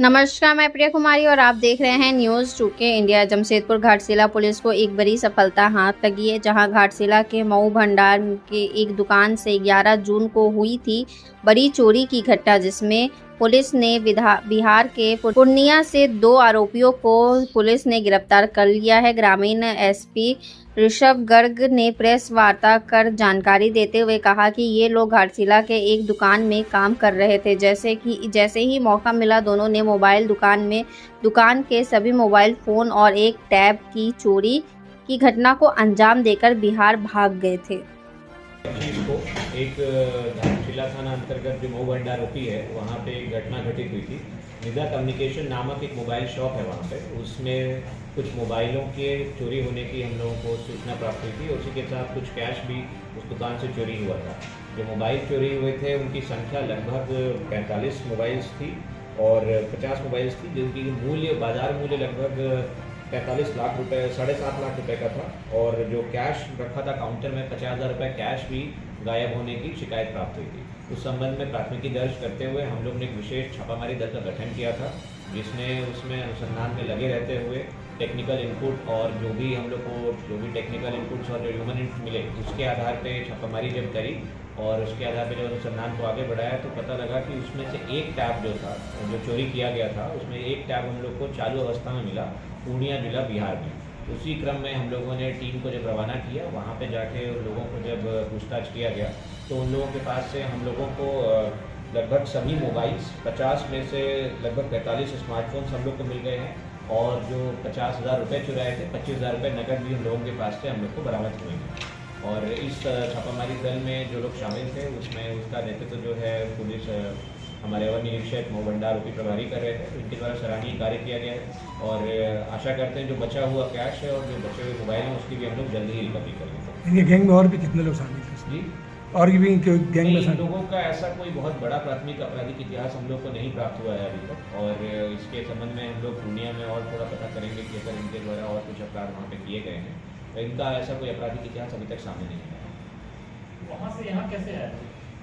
नमस्कार, मैं प्रिया कुमारी और आप देख रहे हैं news 2K India. Jamshedpur Ghatshila police को एक बड़ी सफलता हाथ लगी है, जहां घाटशिला के मऊ भंडार के एक दुकान से 11 जून को हुई थी बड़ी चोरी की घटना, जिसमें पुलिस ने बिहार के पूर्णिया से 2 आरोपियों को पुलिस ने गिरफ्तार कर लिया है। ग्रामीण एसपी ऋषभ गर्ग ने प्रेस वार्ता कर जानकारी देते हुए कहा कि ये लोग घाटशिला के एक दुकान में काम कर रहे थे। जैसे ही मौका मिला, दोनों ने दुकान के सभी मोबाइल फ़ोन और एक टैब की चोरी की घटना को अंजाम देकर बिहार भाग गए थे। को एक घाटशिला थाना अंतर्गत जो मऊ भंडार होती है, वहाँ पे एक घटना घटित हुई थी। निदा कम्युनिकेशन नामक एक मोबाइल शॉप है वहाँ पे, उसमें कुछ मोबाइलों के चोरी होने की हम लोगों को सूचना प्राप्त हुई थी और उसी के साथ कुछ कैश भी उस दुकान से चोरी हुआ था। जो मोबाइल चोरी हुए थे उनकी संख्या लगभग 45 मोबाइल्स थी और 50 मोबाइल्स थी, जिनकी बाज़ार मूल्य लगभग 45 लाख रुपए, 7.5 लाख रुपए का था। और जो कैश रखा था काउंटर में, 50,000 रुपये कैश भी गायब होने की शिकायत प्राप्त हुई थी। उस संबंध में प्राथमिकी दर्ज करते हुए हम लोग ने एक विशेष छापामारी दल का गठन किया था, जिसने उसमें अनुसंधान में लगे रहते हुए टेक्निकल इनपुट और जो भी टेक्निकल इनपुट्स और जो ह्यूमन इनपुट मिले, उसके आधार पे छापामारी जब करी और उसके आधार पे जब अनुसंधान को आगे बढ़ाया तो पता लगा कि उसमें से एक टैब जो था, जो चोरी किया गया था, उसमें एक टैब हम लोग को चालू अवस्था में मिला पूर्णिया जिला बिहार में। उसी क्रम में हम लोगों ने टीम को जब रवाना किया, वहाँ पे जाके उन लोगों को जब पूछताछ किया गया तो उन लोगों के पास से हम लोगों को लगभग सभी मोबाइल्स, 50 में से लगभग 45 स्मार्टफोन्स हम लोग को मिल गए हैं और जो 50,000 रुपये चुराए थे, 25,000 रुपये नकद भी उन लोगों के पास से हम लोग को बरामद हुए हैं। और इस छापामारी दल में जो लोग शामिल थे, उसमें उसका नेतृत्व जो है पुलिस हमारे अवर निरीक्षक मऊ भंडार ओपी प्रभारी कर रहे थे। इनके द्वारा सराहनीय कार्य किया गया है और आशा करते हैं जो बचा हुआ कैश है और जो बचे हुए मोबाइल हैं उसकी भी हम लोग जल्दी ही रिकवरी करेंगे। इनके गैंग में और भी कितने लोग शामिल थे जी? और भी गैंग में इन लोगों का ऐसा कोई बहुत बड़ा प्राथमिक आपराधिक इतिहास हम लोग को नहीं प्राप्त हुआ है अभी तक, और इसके संबंध में हम लोग पूर्णिया में और थोड़ा पता करेंगे कि अगर इनके द्वारा और कुछ अपराध वहाँ पे किए गए हैं, तो इनका ऐसा कोई आपराधिक इतिहास अभी तक सामने नहीं आया। वहाँ से यहाँ कैसे आए?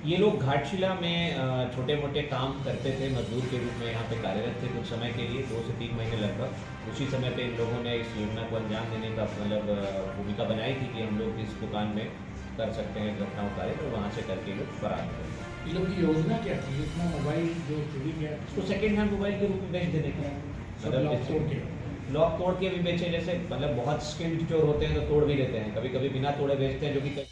ये लोग घाटशिला में छोटे मोटे काम करते थे, मजदूर के रूप में यहाँ पे कार्यरत थे कुछ समय के लिए, 2 से 3 महीने लगभग। उसी समय पे इन लोगों ने इस योजना को अंजाम देने का भूमिका बनाई थी कि हम लोग इस दुकान में कर सकते हैं घटनाओं कार्य, तो वहाँ से करके लोग फरार हो गए। ये लोग की योजना क्या थी? इतना मोबाइल जो चोरी किया उसको सेकेंड हैंड मोबाइल के रूप में बेच देने का, लॉक तोड़ के भी बेचे। जैसे बहुत स्किल्ड चोर होते हैं तो तोड़ भी देते हैं, कभी कभी बिना तोड़े बेचते हैं, जो कि